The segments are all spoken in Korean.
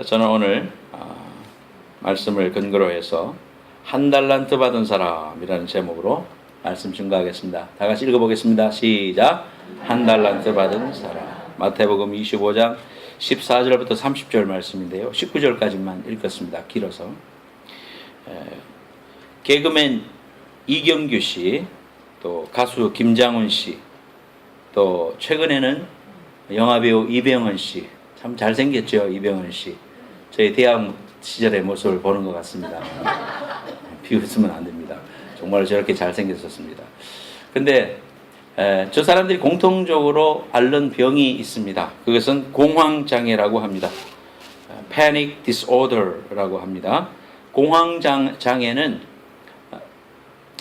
저는 오늘 말씀을 근거로 해서 한 달란트 받은 사람이라는 제목으로 말씀 증거하겠습니다. 다 같이 읽어보겠습니다. 시작. 한 달란트 받은 사람. 마태복음 25장 14절부터 30절 말씀인데요. 19절까지만 읽었습니다. 길어서. 개그맨 이경규 씨, 또 가수 김장훈 씨, 또 최근에는 영화배우 이병헌 씨, 참 잘생겼죠. 이병헌 씨. 저희 대학 시절의 모습을 보는 것 같습니다. 비웃으면 안 됩니다. 정말 저렇게 잘생겼었습니다. 근데 저 사람들이 공통적으로 앓는 병이 있습니다. 그것은 공황장애라고 합니다. Panic Disorder라고 합니다. 공황장애는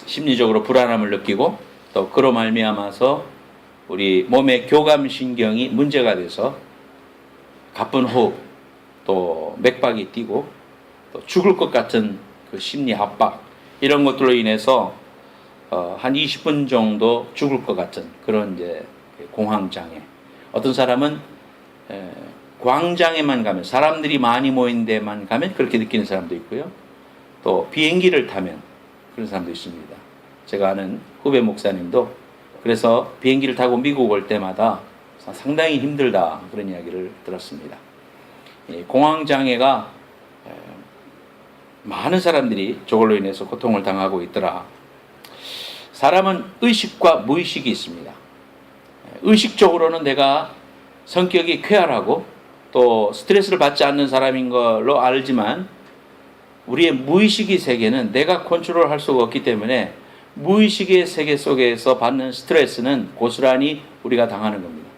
심리적으로 불안함을 느끼고 또 그로 말미암아서 우리 몸의 교감신경이 문제가 돼서 가쁜 호흡, 또 맥박이 뛰고 또 죽을 것 같은 그 심리 압박, 이런 것들로 인해서 한 20분 정도 죽을 것 같은 그런 이제 공황장애. 어떤 사람은 광장에만 가면, 사람들이 많이 모인 데만 가면 그렇게 느끼는 사람도 있고요. 또 비행기를 타면 그런 사람도 있습니다. 제가 아는 후배 목사님도 그래서 비행기를 타고 미국 올 때마다 상당히 힘들다, 그런 이야기를 들었습니다. 공황장애가 많은 사람들이 저걸로 인해서 고통을 당하고 있더라. 사람은 의식과 무의식이 있습니다. 의식적으로는 내가 성격이 쾌활하고 또 스트레스를 받지 않는 사람인 걸로 알지만, 우리의 무의식의 세계는 내가 컨트롤할 수가 없기 때문에 무의식의 세계 속에서 받는 스트레스는 고스란히 우리가 당하는 겁니다.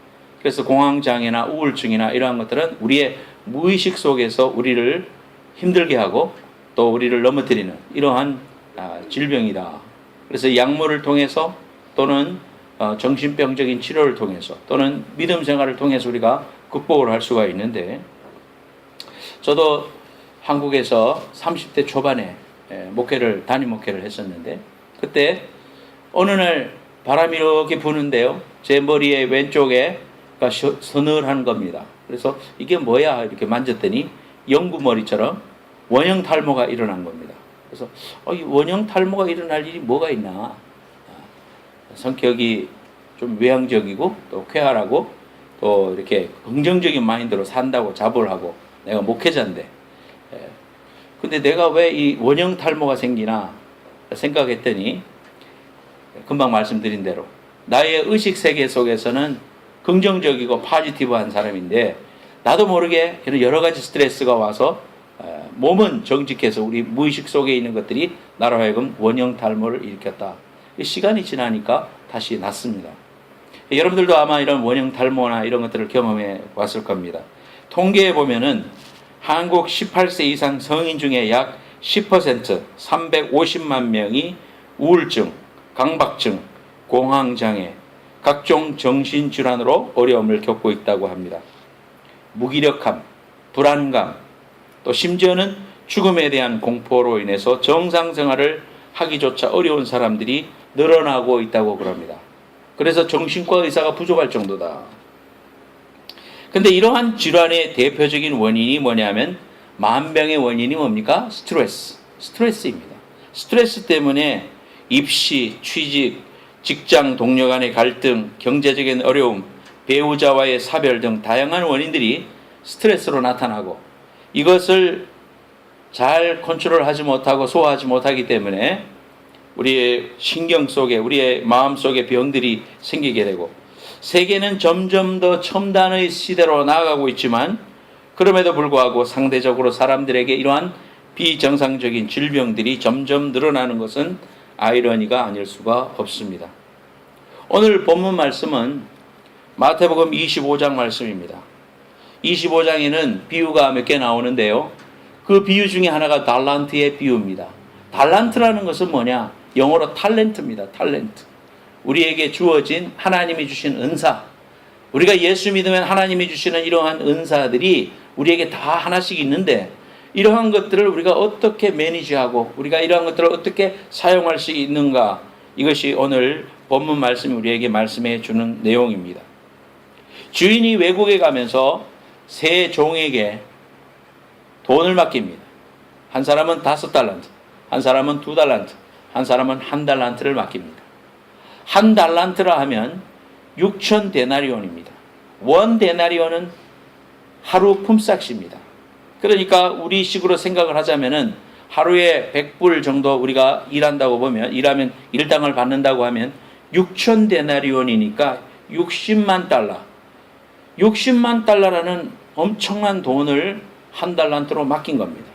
그래서 공황장애나 우울증이나 이러한 것들은 우리의 무의식 속에서 우리를 힘들게 하고 또 우리를 넘어뜨리는 이러한 질병이다. 그래서 약물을 통해서 또는 정신병적인 치료를 통해서 또는 믿음 생활을 통해서 우리가 극복을 할 수가 있는데, 저도 한국에서 30대 초반에 담임 목회를 했었는데, 그때 어느 날 바람이 이렇게 부는데요, 제 머리의 왼쪽에 서늘한 겁니다. 그래서 이게 뭐야 이렇게 만졌더니 영구머리처럼 원형 탈모가 일어난 겁니다. 그래서 이 원형 탈모가 일어날 일이 뭐가 있나. 성격이 좀 외향적이고 또 쾌활하고 또 이렇게 긍정적인 마인드로 산다고 자부를 하고, 내가 목회자인데 근데 내가 왜 이 원형 탈모가 생기나 생각했더니, 금방 말씀드린 대로 나의 의식 세계 속에서는 긍정적이고 포지티브한 사람인데, 나도 모르게 여러 가지 스트레스가 와서 몸은 정직해서 우리 무의식 속에 있는 것들이 나로 하여금 원형 탈모를 일으켰다. 시간이 지나니까 다시 낫습니다. 여러분들도 아마 이런 원형 탈모나 이런 것들을 경험해 왔을 겁니다. 통계에 보면은 한국 18세 이상 성인 중에 약 10%, 350만 명이 우울증, 강박증, 공황장애, 각종 정신질환으로 어려움을 겪고 있다고 합니다. 무기력함, 불안감, 또 심지어는 죽음에 대한 공포로 인해서 정상생활을 하기조차 어려운 사람들이 늘어나고 있다고 그럽니다. 그래서 정신과 의사가 부족할 정도다. 근데 이러한 질환의 대표적인 원인이 뭐냐면, 만병의 원인이 뭡니까? 스트레스입니다. 스트레스 때문에 입시, 취직, 직장 동료 간의 갈등, 경제적인 어려움, 배우자와의 사별 등 다양한 원인들이 스트레스로 나타나고, 이것을 잘 컨트롤하지 못하고 소화하지 못하기 때문에 우리의 신경 속에, 우리의 마음 속에 병들이 생기게 되고, 세계는 점점 더 첨단의 시대로 나아가고 있지만 그럼에도 불구하고 상대적으로 사람들에게 이러한 비정상적인 질병들이 점점 늘어나는 것은 아이러니가 아닐 수가 없습니다. 오늘 본문 말씀은 마태복음 25장 말씀입니다. 25장에는 비유가 몇 개 나오는데요, 그 비유 중에 하나가 달란트의 비유입니다. 달란트라는 것은 뭐냐? 영어로 탤런트입니다. 탤런트. 우리에게 주어진 하나님이 주신 은사, 우리가 예수 믿으면 하나님이 주시는 이러한 은사들이 우리에게 다 하나씩 있는데, 이러한 것들을 우리가 어떻게 매니지하고 우리가 이러한 것들을 어떻게 사용할 수 있는가, 이것이 오늘 본문 말씀이 우리에게 말씀해 주는 내용입니다. 주인이 외국에 가면서 새 종에게 돈을 맡깁니다. 한 사람은 5달란트, 한 사람은 2달란트, 한 사람은 1달란트를 맡깁니다. 1달란트라 하면 6천 데나리온입니다. 1 데나리온은 하루 품삯입니다. 그러니까 우리 식으로 생각을 하자면은 하루에 100불 정도 우리가 일한다고 보면, 일하면 일당을 받는다고 하면 6천 데나리온이니까 60만 달러. 60만 달러라는 엄청난 돈을 1달란트로 맡긴 겁니다.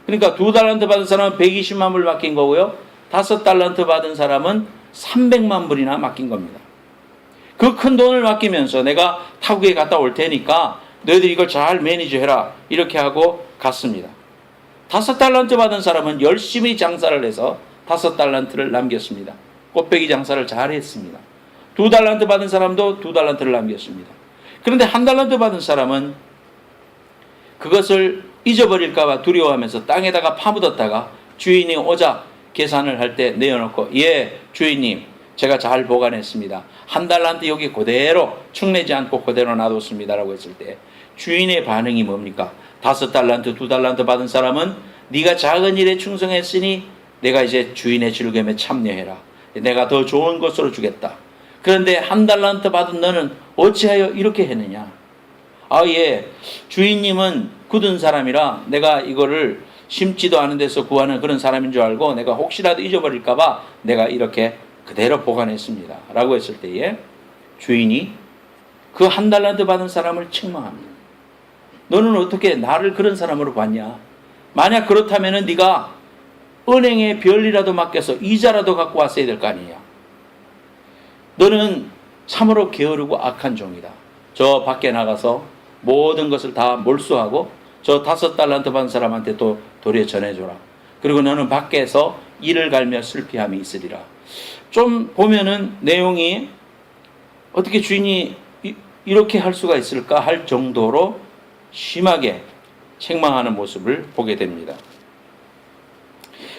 그러니까 2달란트 받은 사람은 120만 불 맡긴 거고요. 5달란트 받은 사람은 300만 불이나 맡긴 겁니다. 그 큰 돈을 맡기면서 내가 타국에 갔다 올 테니까 너희들 이걸 잘 매니저해라, 이렇게 하고 갔습니다. 5달란트 받은 사람은 열심히 장사를 해서 5달란트를 남겼습니다. 꽃배기 장사를 잘 했습니다. 2달란트 받은 사람도 2달란트를 남겼습니다. 그런데 1달란트 받은 사람은 그것을 잊어버릴까봐 두려워하면서 땅에다가 파묻었다가 주인이 오자 계산을 할 때 내어놓고, 예, 주인님, 제가 잘 보관했습니다. 1달란트 여기 그대로 축내지 않고 그대로 놔뒀습니다. 라고 했을 때 주인의 반응이 뭡니까? 5달란트, 2달란트 받은 사람은 네가 작은 일에 충성했으니 내가 이제 주인의 즐거움에 참여해라. 내가 더 좋은 것으로 주겠다. 그런데 1달란트 받은 너는 어찌하여 이렇게 했느냐? 아, 예, 주인님은 굳은 사람이라 내가 이거를 심지도 않은 데서 구하는 그런 사람인 줄 알고 내가 혹시라도 잊어버릴까봐 내가 이렇게 그대로 보관했습니다. 라고 했을 때에 주인이 그 1달란트 받은 사람을 책망합니다. 너는 어떻게 나를 그런 사람으로 봤냐? 만약 그렇다면 네가 은행에 별이라도 맡겨서 이자라도 갖고 왔어야 될 거 아니냐? 너는 참으로 게으르고 악한 종이다. 저 밖에 나가서 모든 것을 다 몰수하고 저 5달란트 받은 사람한테 또 도리어 전해줘라. 그리고 너는 밖에서 이를 갈며 슬피함이 있으리라. 좀 보면은 내용이 어떻게 주인이 이렇게 할 수가 있을까 할 정도로 심하게 책망하는 모습을 보게 됩니다.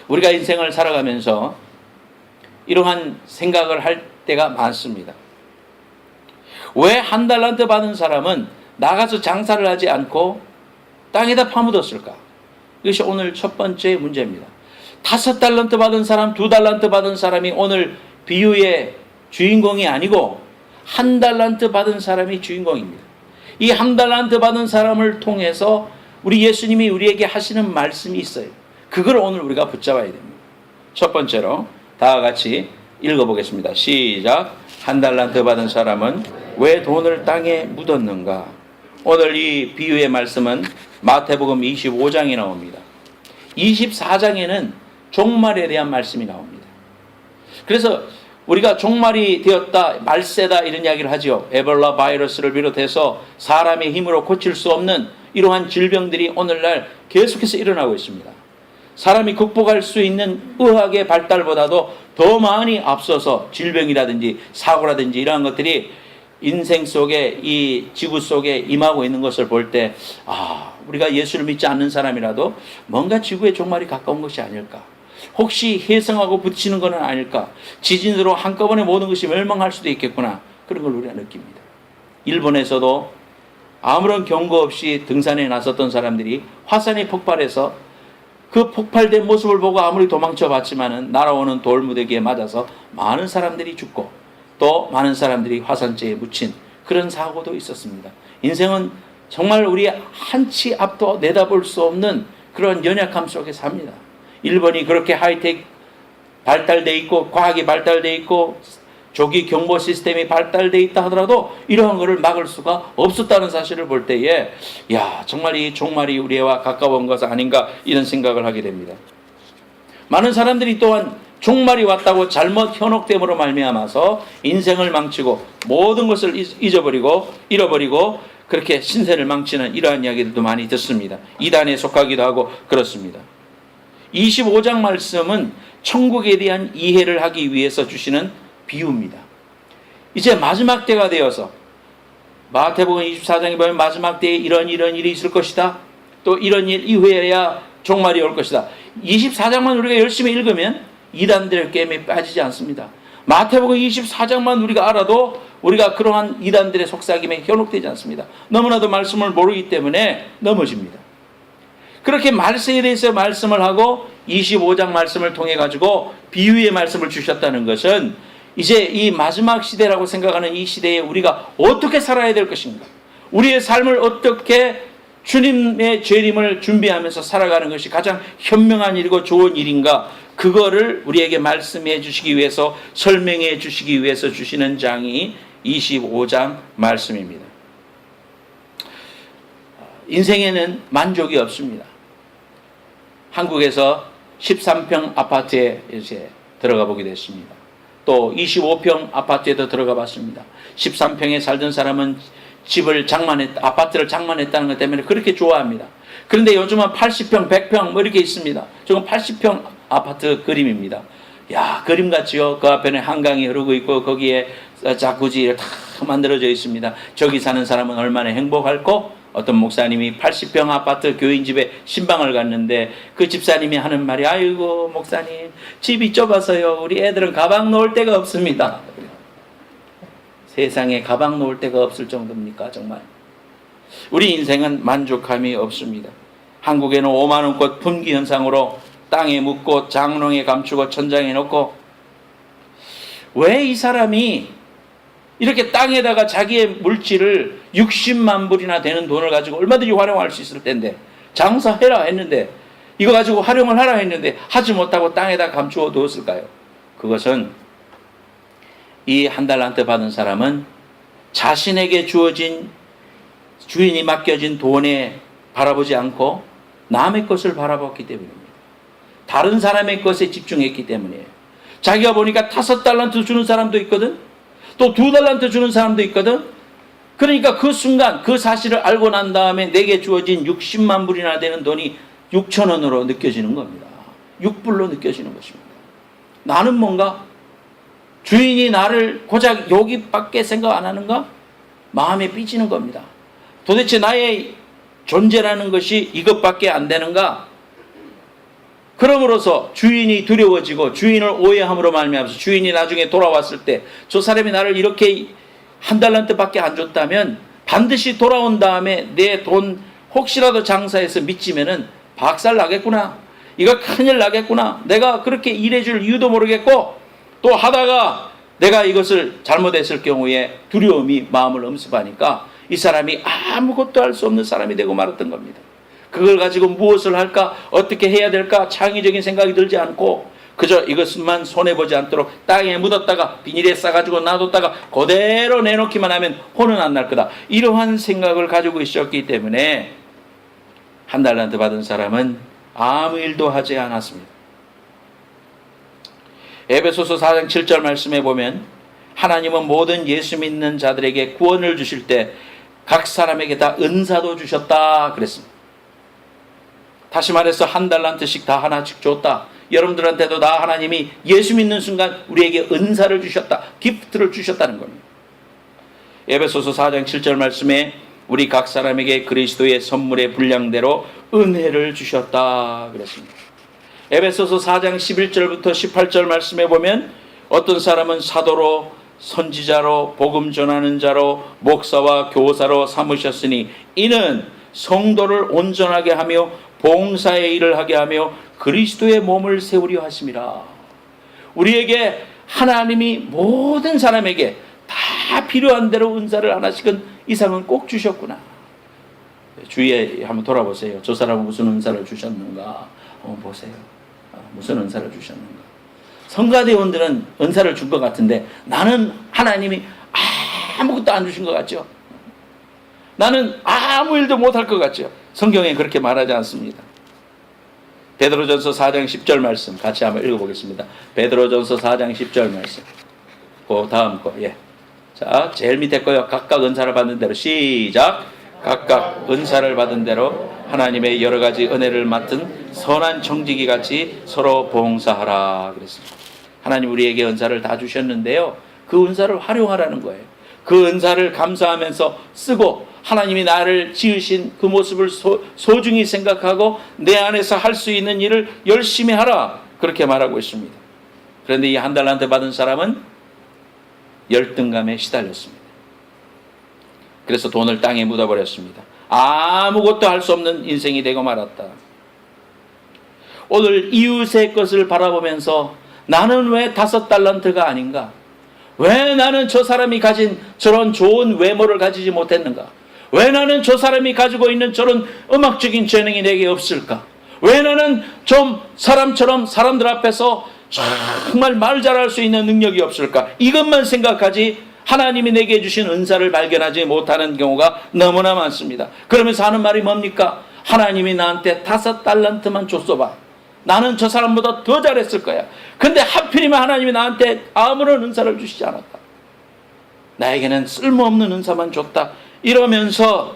우리가 인생을 살아가면서 이러한 생각을 할 때가 많습니다. 왜 1달란트 받은 사람은 나가서 장사를 하지 않고 땅에다 파묻었을까? 이것이 오늘 첫 번째 문제입니다. 5달란트 받은 사람, 2달란트 받은 사람이 오늘 비유의 주인공이 아니고 1달란트 받은 사람이 주인공입니다. 이 1달란트 받은 사람을 통해서 우리 예수님이 우리에게 하시는 말씀이 있어요. 그걸 오늘 우리가 붙잡아야 됩니다. 첫 번째로 다 같이 읽어보겠습니다. 시작. 1달란트 받은 사람은 왜 돈을 땅에 묻었는가? 오늘 이 비유의 말씀은 마태복음 25장에 나옵니다. 24장에는 종말에 대한 말씀이 나옵니다. 그래서 우리가 종말이 되었다, 말세다 이런 이야기를 하죠. 에볼라 바이러스를 비롯해서 사람의 힘으로 고칠 수 없는 이러한 질병들이 오늘날 계속해서 일어나고 있습니다. 사람이 극복할 수 있는 의학의 발달보다도 더 많이 앞서서 질병이라든지 사고라든지 이러한 것들이 인생 속에, 이 지구 속에 임하고 있는 것을 볼 때, 우리가 예수를 믿지 않는 사람이라도 뭔가 지구의 종말이 가까운 것이 아닐까? 혹시 혜성하고 부딪히는 것은 아닐까? 지진으로 한꺼번에 모든 것이 멸망할 수도 있겠구나. 그런 걸 우리가 느낍니다. 일본에서도 아무런 경고 없이 등산에 나섰던 사람들이 화산이 폭발해서 그 폭발된 모습을 보고 아무리 도망쳐 봤지만은 날아오는 돌무더기에 맞아서 많은 사람들이 죽고 또 많은 사람들이 화산재에 묻힌 그런 사고도 있었습니다. 인생은 정말 우리 한치 앞도 내다볼 수 없는 그런 연약함 속에 삽니다. 일본이 그렇게 하이텍 발달돼 있고 과학이 발달돼 있고 조기 경보 시스템이 발달돼 있다 하더라도 이러한 것을 막을 수가 없었다는 사실을 볼 때에 정말 이 종말이 우리와 가까운 것 아닌가 이런 생각을 하게 됩니다. 많은 사람들이 또한 종말이 왔다고 잘못 현혹됨으로 말미암아서 인생을 망치고 모든 것을 잃어버리고 그렇게 신세를 망치는 이러한 이야기들도 많이 듣습니다. 이단에 속하기도 하고 그렇습니다. 25장 말씀은 천국에 대한 이해를 하기 위해서 주시는 비유입니다. 이제 마지막 때가 되어서 마태복음 24장에 보면 마지막 때에 이런 일이 있을 것이다. 또 이런 일 이후에야 종말이 올 것이다. 24장만 우리가 열심히 읽으면 이단들의 게임에 빠지지 않습니다. 마태복음 24장만 우리가 알아도 우리가 그러한 이단들의 속삭임에 현혹되지 않습니다. 너무나도 말씀을 모르기 때문에 넘어집니다. 그렇게 말세에 대해서 말씀을 하고 25장 말씀을 통해 가지고 비유의 말씀을 주셨다는 것은 이제 이 마지막 시대라고 생각하는 이 시대에 우리가 어떻게 살아야 될 것인가, 우리의 삶을 어떻게 주님의 재림을 준비하면서 살아가는 것이 가장 현명한 일이고 좋은 일인가, 그거를 우리에게 말씀해 주시기 위해서, 설명해 주시기 위해서 주시는 장이 25장 말씀입니다. 인생에는 만족이 없습니다. 한국에서 13평 아파트에 이제 들어가 보게 됐습니다. 또 25평 아파트에도 들어가 봤습니다. 13평에 살던 사람은 아파트를 장만했다는 것 때문에 그렇게 좋아합니다. 그런데 요즘은 80평, 100평 뭐 이렇게 있습니다. 지금 80평 아파트 그림입니다. 야, 그림 같지요? 그 앞에는 한강이 흐르고 있고 거기에 자쿠지 다 만들어져 있습니다. 저기 사는 사람은 얼마나 행복할까? 어떤 목사님이 80평 아파트 교인 집에 신방을 갔는데 그 집사님이 하는 말이, 아이고 목사님 집이 좁아서요 우리 애들은 가방 놓을 데가 없습니다. 세상에 가방 놓을 데가 없을 정도입니까? 정말 우리 인생은 만족함이 없습니다. 한국에는 5만원 꽃 품귀 현상으로 땅에 묻고 장롱에 감추고 천장에 놓고, 왜 이 사람이 이렇게 땅에다가 자기의 물질을 60만 불이나 되는 돈을 가지고 얼마든지 활용할 수 있을 텐데, 장사해라 했는데, 이거 가지고 활용을 하라 했는데 하지 못하고 땅에다 감추어 두었을까요? 그것은 이 한 달란트 받은 사람은 자신에게 주어진, 주인이 맡겨진 돈에 바라보지 않고 남의 것을 바라봤기 때문입니다. 다른 사람의 것에 집중했기 때문이에요. 자기가 보니까 5달란트 주는 사람도 있거든, 또 2달란트 주는 사람도 있거든. 그러니까 그 순간 그 사실을 알고 난 다음에 내게 주어진 60만 불이나 되는 돈이 6,000원으로 느껴지는 겁니다. 6불로 느껴지는 것입니다. 나는 뭔가 주인이 나를 고작 여기밖에 생각 안 하는가? 마음에 삐지는 겁니다. 도대체 나의 존재라는 것이 이것밖에 안 되는가? 그러므로서 주인이 두려워지고 주인을 오해함으로 말미암아서 주인이 나중에 돌아왔을 때 저 사람이 나를 이렇게 1달란트밖에 안 줬다면 반드시 돌아온 다음에 내 돈 혹시라도 장사해서 미치면은 박살 나겠구나, 이거 큰일 나겠구나, 내가 그렇게 일해줄 이유도 모르겠고, 또 하다가 내가 이것을 잘못했을 경우에 두려움이 마음을 엄습하니까 이 사람이 아무것도 할 수 없는 사람이 되고 말았던 겁니다. 그걸 가지고 무엇을 할까, 어떻게 해야 될까 창의적인 생각이 들지 않고 그저 이것만 손해보지 않도록 땅에 묻었다가 비닐에 싸가지고 놔뒀다가 그대로 내놓기만 하면 혼은 안 날 거다, 이러한 생각을 가지고 있었기 때문에 1달란트 받은 사람은 아무 일도 하지 않았습니다. 에베소서 4장 7절 말씀에 보면 하나님은 모든 예수 믿는 자들에게 구원을 주실 때 각 사람에게 다 은사도 주셨다 그랬습니다. 다시 말해서 1달란트씩 다 하나씩 줬다. 여러분들한테도 다 하나님이 예수 믿는 순간 우리에게 은사를 주셨다, 기프트를 주셨다는 겁니다. 에베소서 4장 7절 말씀에 우리 각 사람에게 그리스도의 선물의 분량대로 은혜를 주셨다 그랬습니다. 에베소서 4장 11절부터 18절 말씀에 보면 어떤 사람은 사도로, 선지자로, 복음 전하는 자로, 목사와 교사로 삼으셨으니 이는 성도를 온전하게 하며 봉사의 일을 하게 하며 그리스도의 몸을 세우려 하심이라. 우리에게 하나님이 모든 사람에게 다 필요한 대로 은사를 하나씩은 이상은 꼭 주셨구나. 주위에 한번 돌아보세요. 저 사람은 무슨 은사를 주셨는가 보세요. 무슨 은사를 주셨는가. 성가대원들은 은사를 준 것 같은데 나는 하나님이 아무것도 안 주신 것 같죠. 나는 아무 일도 못할 것 같죠. 성경에 그렇게 말하지 않습니다. 베드로전서 4장 10절 말씀 같이 한번 읽어보겠습니다. 베드로전서 4장 10절 말씀. 그 다음 거, 예. 자, 제일 밑에 거요. 각각 은사를 받는 대로 시작. 각각 은사를 받은 대로 하나님의 여러 가지 은혜를 맡은 선한 청지기 같이 서로 봉사하라 그랬습니다. 하나님 우리에게 은사를 다 주셨는데요, 그 은사를 활용하라는 거예요. 그 은사를 감사하면서 쓰고 하나님이 나를 지으신 그 모습을 소중히 생각하고 내 안에서 할 수 있는 일을 열심히 하라 그렇게 말하고 있습니다. 그런데 이 1달란트 받은 사람은 열등감에 시달렸습니다. 그래서 돈을 땅에 묻어버렸습니다. 아무것도 할 수 없는 인생이 되고 말았다. 오늘 이웃의 것을 바라보면서 나는 왜 5달란트가 아닌가? 왜 나는 저 사람이 가진 저런 좋은 외모를 가지지 못했는가? 왜 나는 저 사람이 가지고 있는 저런 음악적인 재능이 내게 없을까? 왜 나는 좀 사람처럼 사람들 앞에서 정말 말 잘할 수 있는 능력이 없을까? 이것만 생각하지 하나님이 내게 주신 은사를 발견하지 못하는 경우가 너무나 많습니다. 그러면서 하는 말이 뭡니까? 하나님이 나한테 5달란트만 줬어 봐. 나는 저 사람보다 더 잘했을 거야. 근데 하필이면 하나님이 나한테 아무런 은사를 주시지 않았다. 나에게는 쓸모없는 은사만 줬다. 이러면서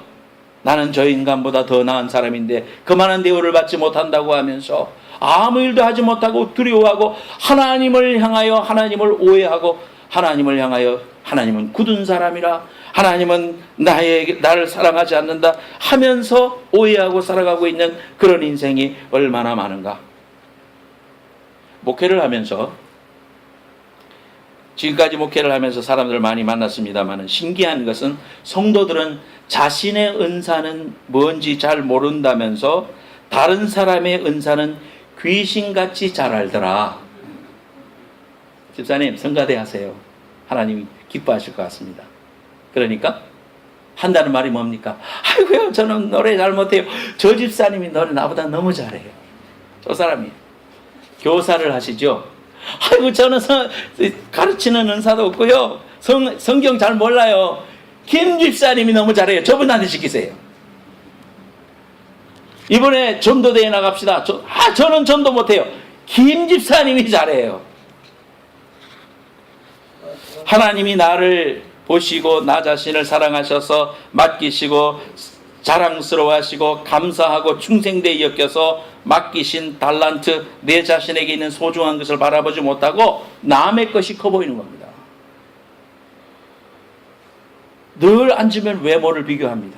나는 저 인간보다 더 나은 사람인데 그만한 대우를 받지 못한다고 하면서 아무 일도 하지 못하고 두려워하고 하나님을 향하여 하나님을 오해하고 하나님을 향하여 하나님은 굳은 사람이라 하나님은 나를 사랑하지 않는다 하면서 오해하고 살아가고 있는 그런 인생이 얼마나 많은가. 목회를 하면서 지금까지 목회를 하면서 사람들을 많이 만났습니다만 신기한 것은 성도들은 자신의 은사는 뭔지 잘 모른다면서 다른 사람의 은사는 귀신같이 잘 알더라. 집사님 성가대 하세요. 하나님이 기뻐하실 것 같습니다. 그러니까 한다는 말이 뭡니까? 아이고요 저는 노래 잘 못해요. 저 집사님이 노래 나보다 너무 잘해요. 저 사람이 교사를 하시죠. 아이고 저는 가르치는 은사도 없고요. 성경 잘 몰라요. 김 집사님이 너무 잘해요. 저분한테 시키세요. 이번에 전도대회 나갑시다. 저는 전도 못해요. 김 집사님이 잘해요. 하나님이 나를 보시고 나 자신을 사랑하셔서 맡기시고 자랑스러워하시고 감사하고 충성되이 여겨서 맡기신 달란트 내 자신에게 있는 소중한 것을 바라보지 못하고 남의 것이 커 보이는 겁니다. 늘 앉으면 외모를 비교합니다.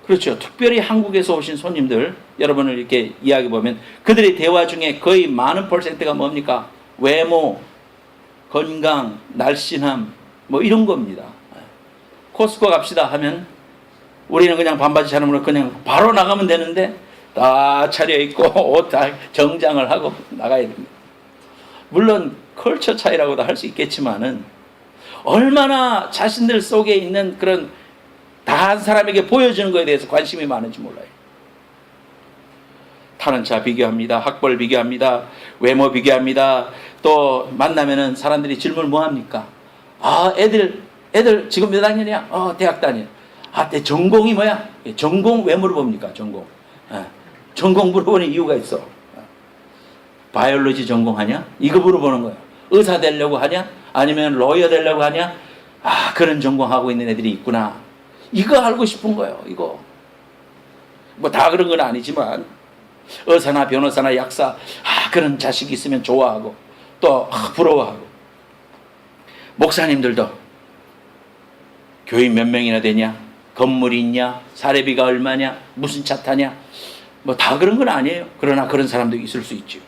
그렇죠. 특별히 한국에서 오신 손님들 여러분을 이렇게 이야기 보면 그들의 대화 중에 거의 많은 퍼센트가 뭡니까? 외모, 건강, 날씬함 뭐 이런 겁니다. 코스코 갑시다 하면 우리는 그냥 반바지 차림으로 그냥 바로 나가면 되는데 다 차려입고 옷 다 정장을 하고 나가야 됩니다. 물론 컬처 차이라고도 할 수 있겠지만은 얼마나 자신들 속에 있는 그런 다한 사람에게 보여주는 것에 대해서 관심이 많은지 몰라요. 타는 차 비교합니다. 학벌 비교합니다. 외모 비교합니다. 또 만나면은 사람들이 질문을 뭐 합니까? 아, 애들 지금 몇 학년이야? 대학 다녀. 아, 내 전공이 뭐야? 전공 왜 물어봅니까? 전공. 전공 물어보는 이유가 있어. 바이올로지 전공하냐? 이거 물어보는 거야. 의사 되려고 하냐? 아니면 로이어 되려고 하냐? 아, 그런 전공하고 있는 애들이 있구나. 이거 알고 싶은 거예요. 이거. 뭐 다 그런 건 아니지만 의사나 변호사나 약사 그런 자식이 있으면 좋아하고 또 부러워하고. 목사님들도 교인 몇 명이나 되냐? 건물이 있냐? 사례비가 얼마냐? 무슨 차 타냐? 뭐 다 그런 건 아니에요. 그러나 그런 사람도 있을 수 있죠.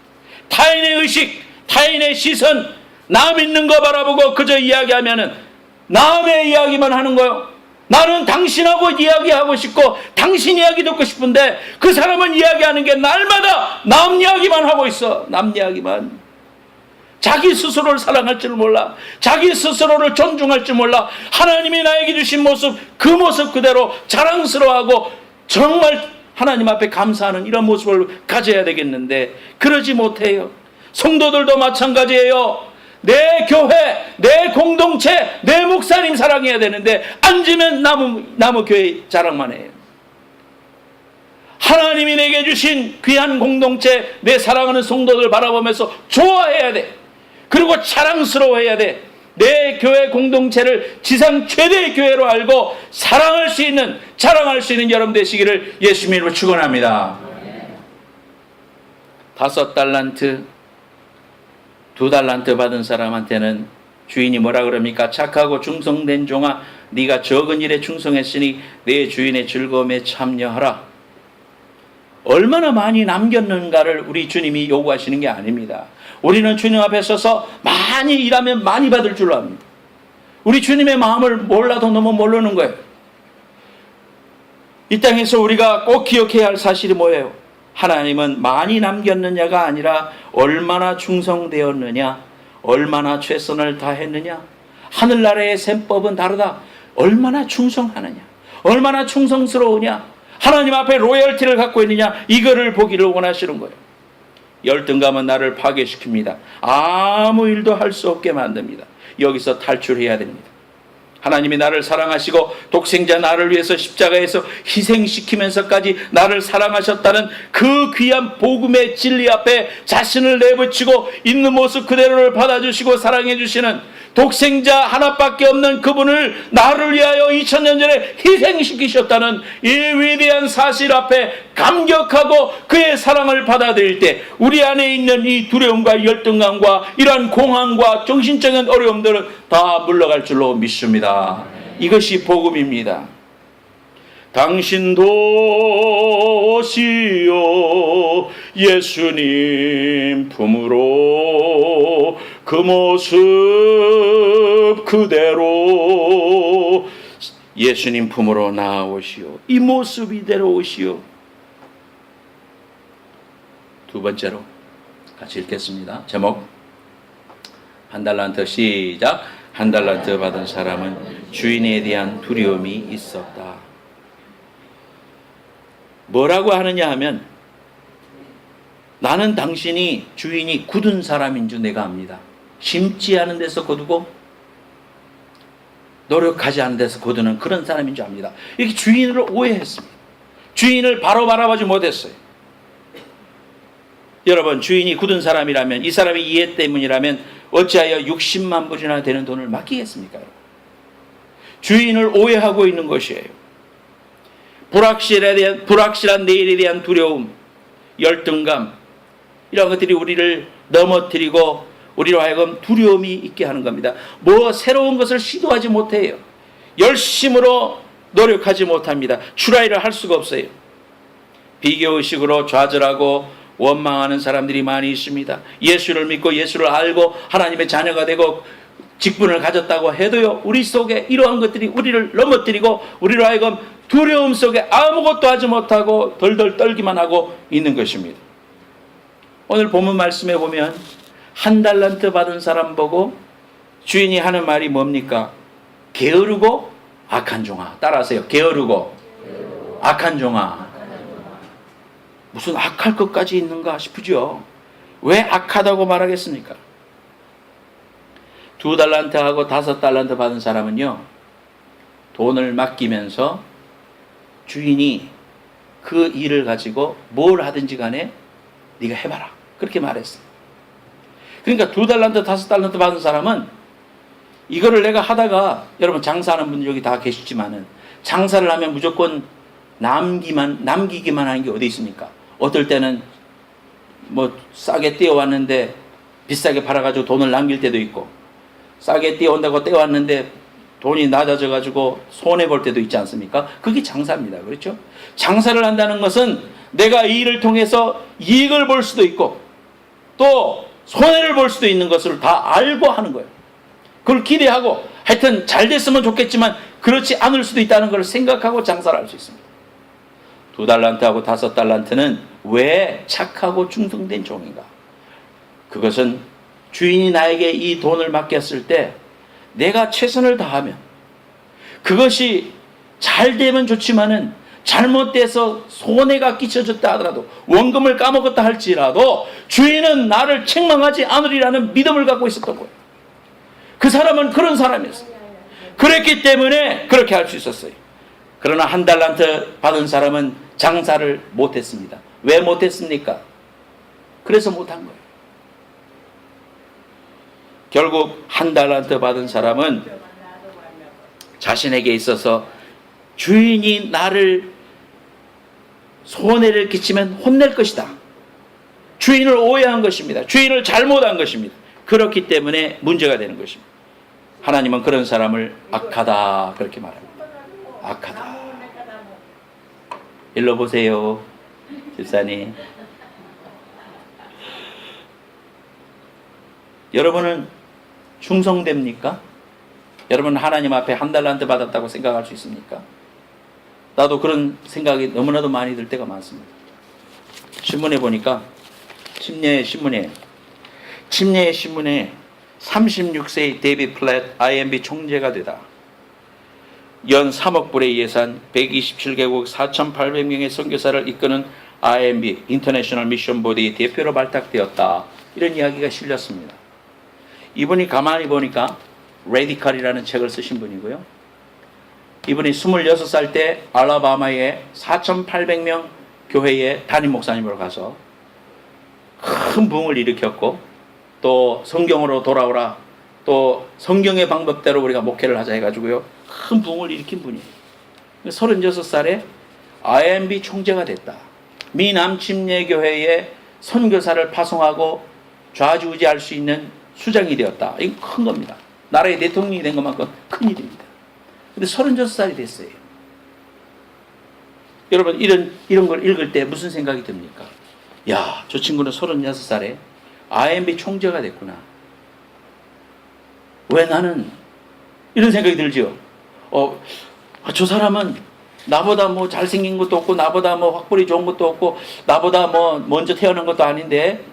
타인의 의식, 타인의 시선, 남 있는 거 바라보고 그저 이야기하면은 남의 이야기만 하는 거예요. 나는 당신하고 이야기하고 싶고 당신 이야기 듣고 싶은데 그 사람은 이야기하는 게 날마다 남 이야기만 하고 있어. 남 이야기만. 자기 스스로를 사랑할 줄 몰라. 자기 스스로를 존중할 줄 몰라. 하나님이 나에게 주신 모습, 그 모습 그대로 자랑스러워하고 정말 하나님 앞에 감사하는 이런 모습을 가져야 되겠는데 그러지 못해요. 성도들도 마찬가지예요. 내 교회, 내 공동체, 내 목사님 사랑해야 되는데 앉으면 나무 교회 자랑만 해요. 하나님이 내게 주신 귀한 공동체, 내 사랑하는 성도들 바라보면서 좋아해야 돼. 그리고 자랑스러워해야 돼. 내 교회 공동체를 지상 최대의 교회로 알고 사랑할 수 있는, 자랑할 수 있는 여러분 되시기를 예수님 이름으로 축원합니다. 5달란트 2달란트 받은 사람한테는 주인이 뭐라 그럽니까? 착하고 충성된 종아, 네가 적은 일에 충성했으니 내 주인의 즐거움에 참여하라. 얼마나 많이 남겼는가를 우리 주님이 요구하시는 게 아닙니다. 우리는 주님 앞에 서서 많이 일하면 많이 받을 줄 압니다. 우리 주님의 마음을 몰라도 너무 모르는 거예요. 이 땅에서 우리가 꼭 기억해야 할 사실이 뭐예요? 하나님은 많이 남겼느냐가 아니라 얼마나 충성되었느냐, 얼마나 최선을 다했느냐. 하늘나라의 셈법은 다르다. 얼마나 충성하느냐, 얼마나 충성스러우냐, 하나님 앞에 로열티를 갖고 있느냐, 이거를 보기를 원하시는 거예요. 열등감은 나를 파괴시킵니다. 아무 일도 할 수 없게 만듭니다. 여기서 탈출해야 됩니다. 하나님이 나를 사랑하시고 독생자 나를 위해서 십자가에서 희생시키면서까지 나를 사랑하셨다는 그 귀한 복음의 진리 앞에 자신을 내비치고 있는 모습 그대로를 받아주시고 사랑해 주시는 독생자 하나밖에 없는 그분을 나를 위하여 2000년 전에 희생시키셨다는 이 위대한 사실 앞에 감격하고 그의 사랑을 받아들일 때 우리 안에 있는 이 두려움과 열등감과 이러한 공황과 정신적인 어려움들은 다 물러갈 줄로 믿습니다. 이것이 복음입니다. 당신도 오시오 예수님 품으로 그 모습 그대로 예수님 품으로 나아오시오. 이 모습 이대로 오시오. 두 번째로 같이 읽겠습니다. 제목 한 달란트 시작. 한 달란트 받은 사람은 주인에 대한 두려움이 있었다. 뭐라고 하느냐 하면 나는 당신이 주인이 굳은 사람인 줄 내가 압니다. 심지 않은 데서 거두고 노력하지 않은 데서 거두는 그런 사람인 줄 압니다. 이렇게 주인을 오해했습니다. 주인을 바로 바라보지 못했어요. 여러분, 주인이 굳은 사람이라면, 이 사람의 이해 때문이라면 어찌하여 60만 불이나 되는 돈을 맡기겠습니까? 주인을 오해하고 있는 것이에요. 불확실한 내일에 대한 두려움, 열등감, 이런 것들이 우리를 넘어뜨리고 우리로 하여금 두려움이 있게 하는 겁니다. 뭐 새로운 것을 시도하지 못해요. 열심으로 노력하지 못합니다. 트라이를 할 수가 없어요. 비교의식으로 좌절하고 원망하는 사람들이 많이 있습니다. 예수를 믿고 예수를 알고 하나님의 자녀가 되고 직분을 가졌다고 해도요, 우리 속에 이러한 것들이 우리를 넘어뜨리고 우리로 하여금 두려움 속에 아무것도 하지 못하고 덜덜 떨기만 하고 있는 것입니다. 오늘 본문 말씀에 보면 한 달란트 받은 사람 보고 주인이 하는 말이 뭡니까? 게으르고 악한 종아. 따라하세요. 게으르고 악한 종아. 무슨 악할 것까지 있는가 싶으죠. 왜 악하다고 말하겠습니까? 2달란트하고 5달란트 받은 사람은요, 돈을 맡기면서 주인이 그 일을 가지고 뭘 하든지 간에 네가 해봐라, 그렇게 말했어요. 그러니까 2달란트 5달란트 받은 사람은 이거를 내가 하다가, 여러분 장사하는 분들 여기 다 계시지만은 장사를 하면 무조건 남기기만 하는 게 어디 있습니까? 어떨 때는 뭐 싸게 떼어왔는데 비싸게 팔아가지고 돈을 남길 때도 있고, 싸게 떼어온다고 떼어왔는데 돈이 낮아져가지고 손해볼 때도 있지 않습니까? 그게 장사입니다. 그렇죠? 장사를 한다는 것은 내가 이 일을 통해서 이익을 볼 수도 있고 또 손해를 볼 수도 있는 것을 다 알고 하는 거예요. 그걸 기대하고 하여튼 잘 됐으면 좋겠지만 그렇지 않을 수도 있다는 걸 생각하고 장사를 할 수 있습니다. 2달란트하고 5달란트는 왜 착하고 충성된 종인가? 그것은 주인이 나에게 이 돈을 맡겼을 때 내가 최선을 다하면 그것이 잘 되면 좋지만은 잘못돼서 손해가 끼쳐졌다 하더라도, 원금을 까먹었다 할지라도 주인은 나를 책망하지 않으리라는 믿음을 갖고 있었던 거예요. 그 사람은 그런 사람이었어요. 그랬기 때문에 그렇게 할 수 있었어요. 그러나 1달란트 받은 사람은 장사를 못했습니다. 왜 못했습니까? 그래서 못한 거예요. 결국 1달란트 받은 사람은 자신에게 있어서 주인이 나를 손해를 끼치면 혼낼 것이다, 주인을 오해한 것입니다. 주인을 잘못한 것입니다. 그렇기 때문에 문제가 되는 것입니다. 하나님은 그런 사람을 악하다 그렇게 말합니다. 악하다. 일로 보세요, 집사님. 여러분은 충성됩니까? 여러분 하나님 앞에 1달란트 받았다고 생각할 수 있습니까? 나도 그런 생각이 너무나도 많이 들 때가 많습니다. 신문에 보니까 침례의 신문에 36세의 데이비드 플랫 IMB 총재가 되다. 연 3억 불의 예산, 127개국 4,800명의 선교사를 이끄는 IMB 인터내셔널 미션 보디의 대표로 발탁되었다. 이런 이야기가 실렸습니다. 이분이 가만히 보니까 레디컬이라는 책을 쓰신 분이고요. 이분이 26살 때 알라바마의 4,800명 교회의 담임 목사님으로 가서 큰 부흥을 일으켰고, 또 성경으로 돌아오라, 또 성경의 방법대로 우리가 목회를 하자 해가지고요, 큰 부흥을 일으킨 분이에요. 36살에 IMB 총재가 됐다. 미남 침례교회에 선교사를 파송하고 좌지우지할 수 있는 수장이 되었다. 이건 큰 겁니다. 나라의 대통령이 된 것만큼 큰 일입니다. 근데 36살이 됐어요. 여러분, 이런 걸 읽을 때 무슨 생각이 듭니까? 야, 저 친구는 36살에 IMB 총재가 됐구나. 왜 나는, 이런 생각이 들죠. 저 사람은 나보다 뭐 잘생긴 것도 없고, 나보다 뭐 학벌이 좋은 것도 없고, 나보다 뭐 먼저 태어난 것도 아닌데,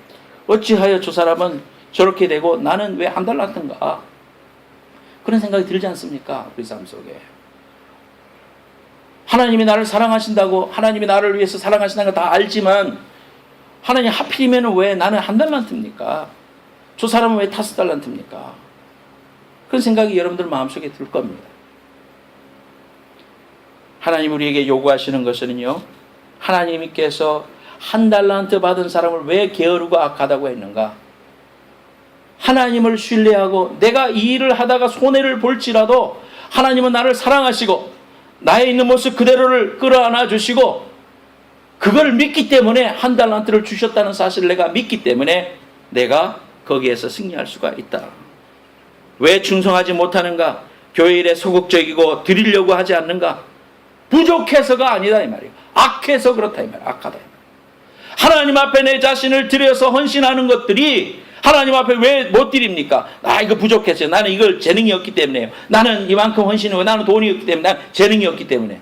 어찌하여 저 사람은 저렇게 되고 나는 왜 한 달란트인가? 그런 생각이 들지 않습니까? 우리 삶 속에. 하나님이 나를 사랑하신다고, 하나님이 나를 위해서 사랑하신다는 거 다 알지만, 하나님 하필이면 왜 나는 한 달란트입니까? 저 사람은 왜 5달란트입니까? 그런 생각이 여러분들 마음속에 들 겁니다. 하나님 우리에게 요구하시는 것은요, 하나님께서 1달란트 받은 사람을 왜 게으르고 악하다고 했는가? 하나님을 신뢰하고 내가 이 일을 하다가 손해를 볼지라도 하나님은 나를 사랑하시고 나의 있는 모습 그대로를 끌어안아 주시고, 그걸 믿기 때문에 1달란트를 주셨다는 사실을 내가 믿기 때문에 내가 거기에서 승리할 수가 있다. 왜 충성하지 못하는가? 교회 일에 소극적이고 드리려고 하지 않는가? 부족해서가 아니다 이 말이에요. 악해서 그렇다 이 말이에요. 악하다 이 말이에요. 하나님 앞에 내 자신을 드려서 헌신하는 것들이 하나님 앞에 왜 못 드립니까? 이거 부족했어요. 나는 이걸 재능이 없기 때문에요. 나는 이만큼 헌신하고 나는 돈이 없기 때문에, 나는 재능이 없기 때문에.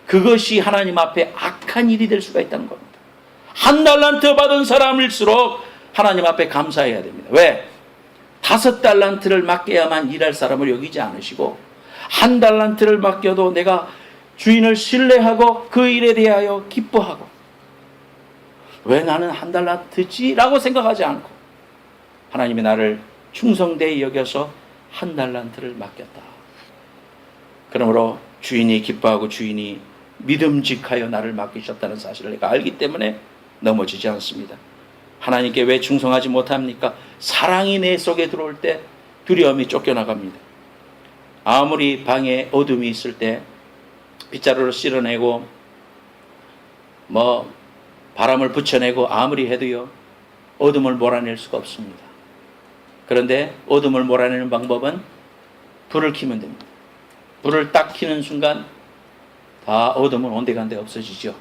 그것이 하나님 앞에 악한 일이 될 수가 있다는 겁니다. 1달란트 받은 사람일수록 하나님 앞에 감사해야 됩니다. 왜? 5달란트를 맡겨야만 일할 사람을 여기지 않으시고, 1달란트를 맡겨도 내가 주인을 신뢰하고 그 일에 대하여 기뻐하고, 왜 나는 1달란트지? 라고 생각하지 않고 하나님이 나를 충성되이 여겨서 1달란트를 맡겼다. 그러므로 주인이 기뻐하고 주인이 믿음직하여 나를 맡기셨다는 사실을 내가 알기 때문에 넘어지지 않습니다. 하나님께 왜 충성하지 못합니까? 사랑이 내 속에 들어올 때 두려움이 쫓겨나갑니다. 아무리 방에 어둠이 있을 때 빗자루를 쓸어내고 바람을 붙여내고 아무리 해도요, 어둠을 몰아낼 수가 없습니다. 그런데 어둠을 몰아내는 방법은 불을 켜면 됩니다. 불을 딱 켜는 순간 다 어둠은 온데간데 없어지죠.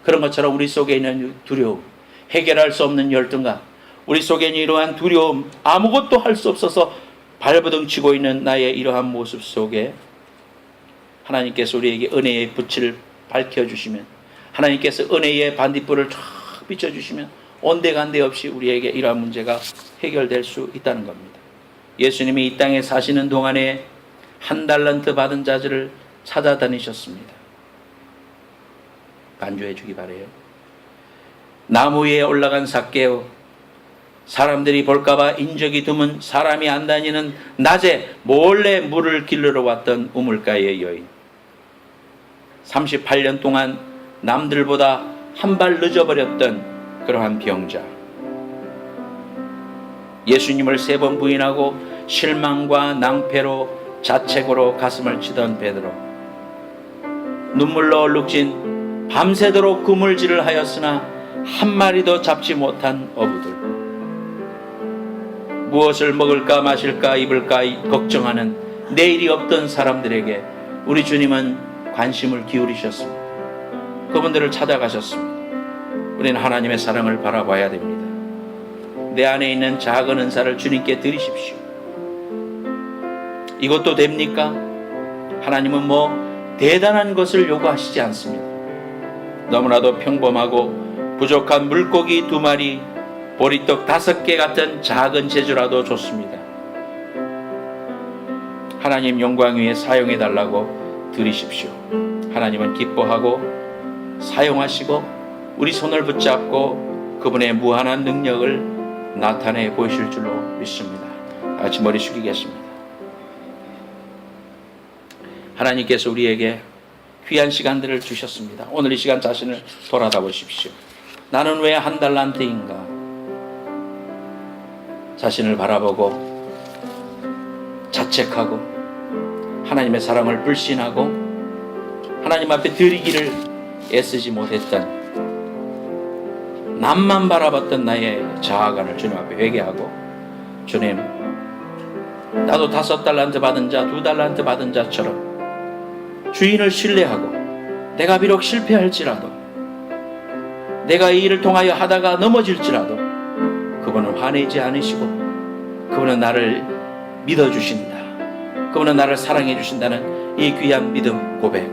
그런 것처럼 우리 속에 있는 두려움, 해결할 수 없는 열등감, 우리 속에 있는 이러한 두려움, 아무것도 할 수 없어서 발버둥 치고 있는 나의 이러한 모습 속에 하나님께서 우리에게 은혜의 빛을 밝혀주시면, 하나님께서 은혜의 반딧불을 쫙 비춰주시면 온데간데 없이 우리에게 이러한 문제가 해결될 수 있다는 겁니다. 예수님이 이 땅에 사시는 동안에 1달란트 받은 자들을 찾아다니셨습니다. 간주해 주기 바래요. 나무 위에 올라간 삭개오, 사람들이 볼까봐 인적이 드문 사람이 안 다니는 낮에 몰래 물을 길르러 왔던 우물가의 여인, 38년 동안 남들보다 한 발 늦어버렸던 그러한 병자, 예수님을 3번 부인하고 실망과 낭패로 자책으로 가슴을 치던 베드로, 눈물로 얼룩진 밤새도록 그물질을 하였으나 한 마리도 잡지 못한 어부들, 무엇을 먹을까 마실까 입을까 걱정하는 내일이 없던 사람들에게 우리 주님은 관심을 기울이셨습니다. 그분들을 찾아가셨습니다. 우리는 하나님의 사랑을 바라봐야 됩니다. 내 안에 있는 작은 은사를 주님께 드리십시오. 이것도 됩니까? 하나님은 대단한 것을 요구하시지 않습니다. 너무나도 평범하고 부족한 물고기 2마리, 보리떡 5개 같은 작은 재주라도 좋습니다. 하나님 영광 위에 사용해 달라고 드리십시오. 하나님은 기뻐하고 사용하시고 우리 손을 붙잡고 그분의 무한한 능력을 나타내 보이실 줄로 믿습니다. 같이 머리 숙이겠습니다. 하나님께서 우리에게 귀한 시간들을 주셨습니다. 오늘 이 시간 자신을 돌아다 보십시오. 나는 왜 1달란트인가? 자신을 바라보고 자책하고 하나님의 사랑을 불신하고 하나님 앞에 드리기를 애쓰지 못했던, 남만 바라봤던 나의 자아관을 주님 앞에 회개하고, 주님, 나도 5달란트 받은 자, 2달란트 받은 자처럼 주인을 신뢰하고 내가 비록 실패할지라도, 내가 이 일을 통하여 하다가 넘어질지라도 그분은 화내지 않으시고 그분은 나를 믿어주신다, 그분은 나를 사랑해 주신다는 이 귀한 믿음 고백,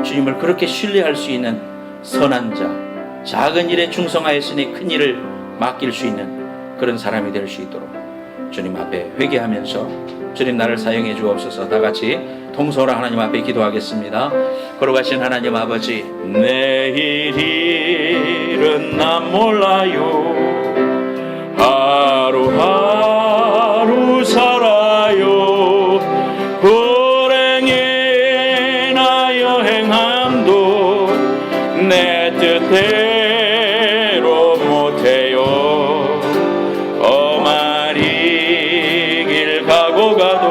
주님을 그렇게 신뢰할 수 있는 선한 자, 작은 일에 충성하였으니 큰 일을 맡길 수 있는 그런 사람이 될 수 있도록 주님 앞에 회개하면서 주님 나를 사용해 주옵소서. 다 같이 통성으로 하나님 앞에 기도하겠습니다. 걸어가신 하나님 아버지, 내일은 난 몰라요, 하루하루 살아요, 불행이나 여행함도 내 뜻대로 못해요. 험한 이 길 가고 가도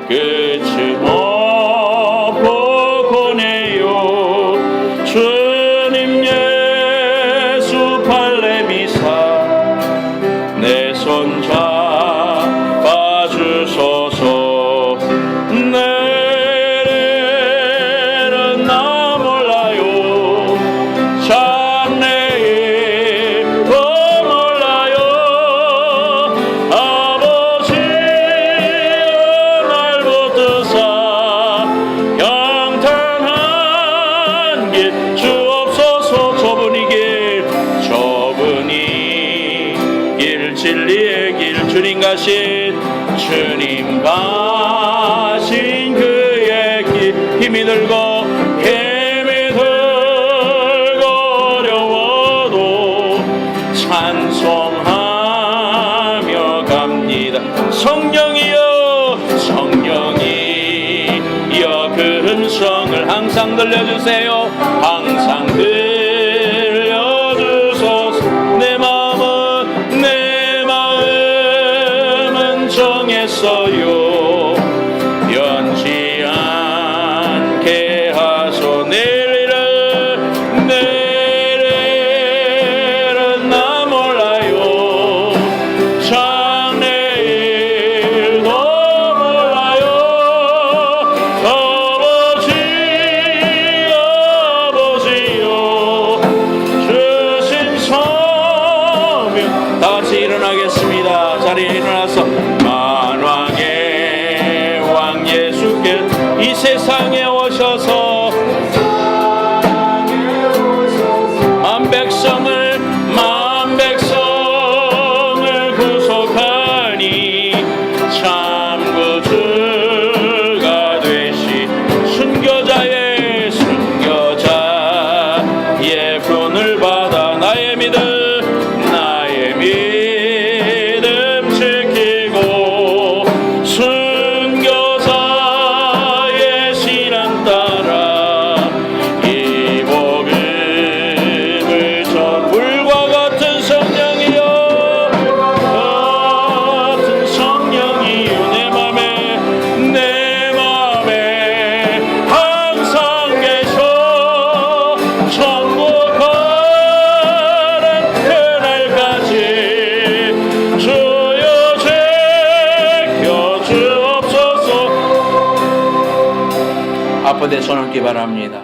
끝은 없고 고네요. 주님 예수 발레미사 내 손 잡아주소서. 내일은 나 몰라요, 장래일도 몰라요. 아버지 날 붙드사 평탄한 길 주옵소서. 좁은 이 길 진리의 길, 주님 가신 그의 길, 힘이 들고 어려워도 찬송하며 갑니다. 성령이여 그 음성을 항상 들려주세요. 항상 들려주소서. 내 마음은 정했어요. 변치 않게 하소. 내일은 나 몰라요, 장래일도 몰라요. 아버지요 주신 소명. 다 같이 일어나겠습니다. 자리에 일어나서 만왕의 왕 예수께 이 세상에 오셔서 만 백성을 구속하니 참 구주가 되시 순교자의 분을 받아 나의 믿음 지키고 순교자의 신앙 따라 이 복음을 전 물과 같은 성령이여, 내 맘에 항상 계셔. 천국 가는 그날까지 주여 지켜 주옵소서. 아픈데 손 얹기 바랍니다.